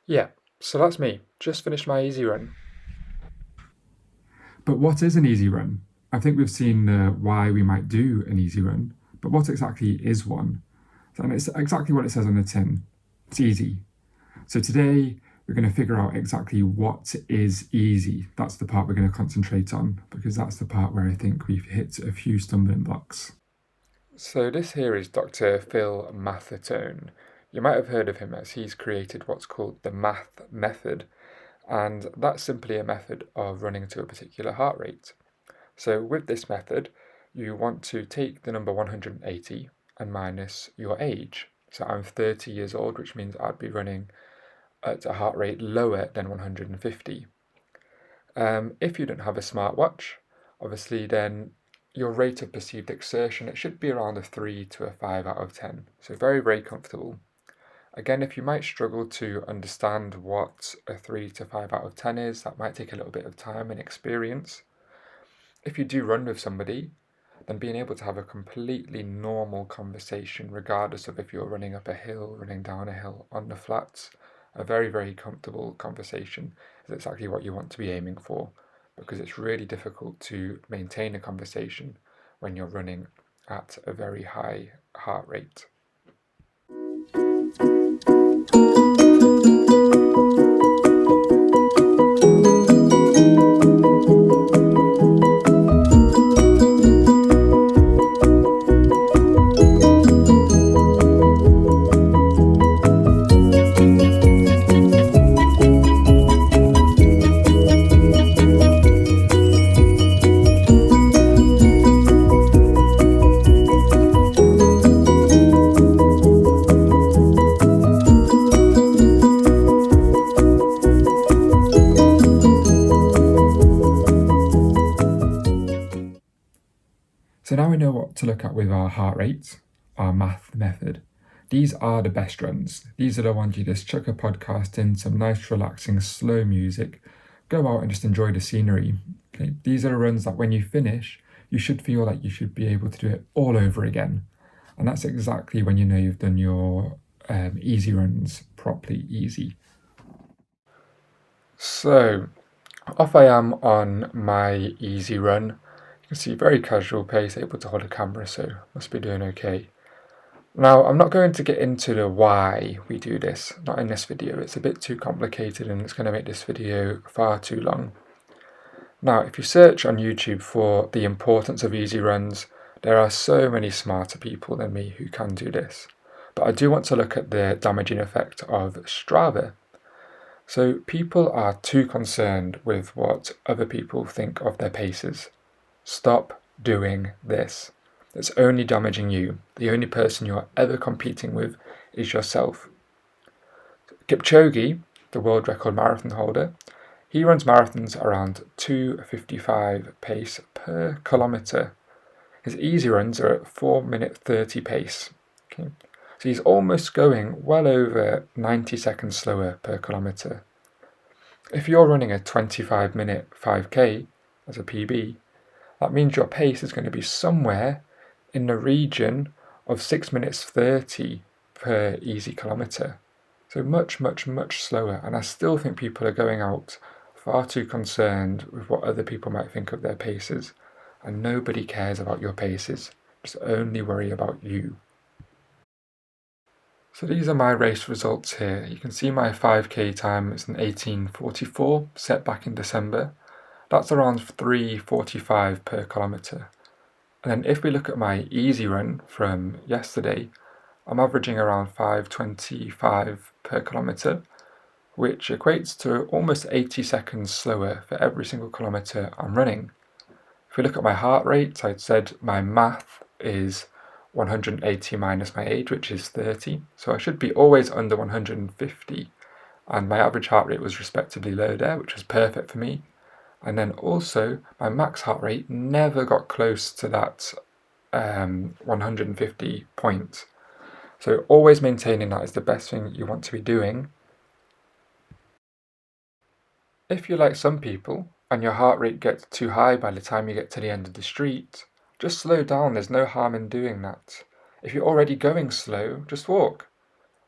Yeah, so that's me. Just finished my easy run. But what is an easy run? I think we've seen why we might do an easy run, but what exactly is one? And it's exactly what it says on the tin. It's easy. So today we're going to figure out exactly what is easy. That's the part we're going to concentrate on because that's the part where I think we've hit a few stumbling blocks. So this here is Dr. Phil Maffetone. You might have heard of him as he's created what's called the MAF Method, and that's simply a method of running to a particular heart rate. So with this method, you want to take the number 180 and minus your age. So I'm 30 years old, which means I'd be running at a heart rate lower than 150. If you don't have a smartwatch, obviously then your rate of perceived exertion, it should be around a 3 to a 5 out of 10. So very, very comfortable. Again, if you might struggle to understand what a 3 to 5 out of 10 is, that might take a little bit of time and experience. If you do run with somebody, then being able to have a completely normal conversation, regardless of if you're running up a hill, running down a hill, on the flats, a very, very comfortable conversation is exactly what you want to be aiming for, because it's really difficult to maintain a conversation when you're running at a very high heart rate. So now we know what to look at with our heart rates, our MAF method. These are the best runs. These are the ones you just chuck a podcast in, some nice relaxing slow music, go out and just enjoy the scenery. Okay? These are the runs that when you finish, you should feel like you should be able to do it all over again. And that's exactly when you know you've done your easy runs properly easy. So, off I am on my easy run. You can see very casual pace, able to hold a camera, so must be doing okay. Now, I'm not going to get into the why we do this, not in this video. It's a bit too complicated and it's going to make this video far too long. Now, if you search on YouTube for the importance of easy runs, there are so many smarter people than me who can do this. But I do want to look at the damaging effect of Strava. So people are too concerned with what other people think of their paces. Stop doing this. It's only damaging you. The only person you're ever competing with is yourself. Kipchoge, the world record marathon holder, he runs marathons around 2:55 pace per kilometre. His easy runs are at 4:30 pace. Okay. So he's almost going well over 90 seconds slower per kilometre. If you're running a 25-minute 5k as a PB, that means your pace is going to be somewhere in the region of 6 minutes 30 per easy kilometre. So much, much, much slower. And I still think people are going out far too concerned with what other people might think of their paces. And nobody cares about your paces. Just only worry about you. So these are my race results here. You can see my 5k time is an 18:44 set back in December. That's around 3:45 per kilometre. And then if we look at my easy run from yesterday, I'm averaging around 5:25 per kilometre, which equates to almost 80 seconds slower for every single kilometre I'm running. If we look at my heart rate, I'd said my math is 180 minus my age, which is 30. So I should be always under 150. And my average heart rate was respectively low there, which was perfect for me. And then also my max heart rate never got close to that 150 point. So always maintaining that is the best thing you want to be doing. If you're like some people and your heart rate gets too high by the time you get to the end of the street, just slow down, there's no harm in doing that. If you're already going slow, just walk.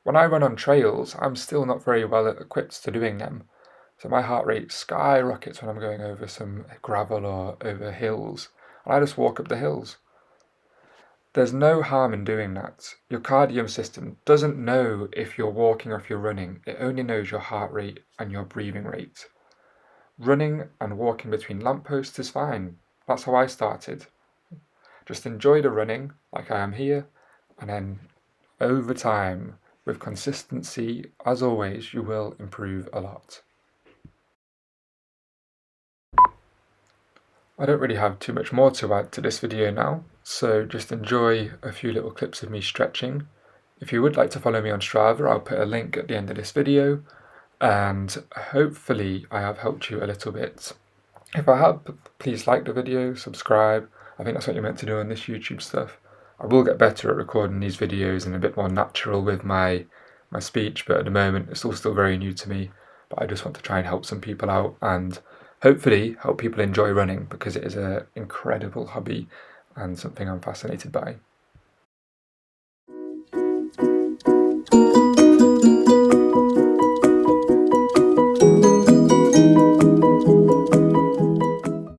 When I run on trails, I'm still not very well equipped to doing them. So my heart rate skyrockets when I'm going over some gravel or over hills, and I just walk up the hills. There's no harm in doing that. Your cardio system doesn't know if you're walking or if you're running. It only knows your heart rate and your breathing rate. Running and walking between lampposts is fine. That's how I started. Just enjoy the running like I am here, and then over time, with consistency, as always, you will improve a lot. I don't really have too much more to add to this video now, so just enjoy a few little clips of me stretching. If you would like to follow me on Strava, I'll put a link at the end of this video, and hopefully I have helped you a little bit. If I have, please like the video, subscribe. I think that's what you're meant to do on this YouTube stuff. I will get better at recording these videos and a bit more natural with my speech, but at the moment it's all still very new to me. But I just want to try and help some people out and hopefully help people enjoy running, because it is an incredible hobby and something I'm fascinated by.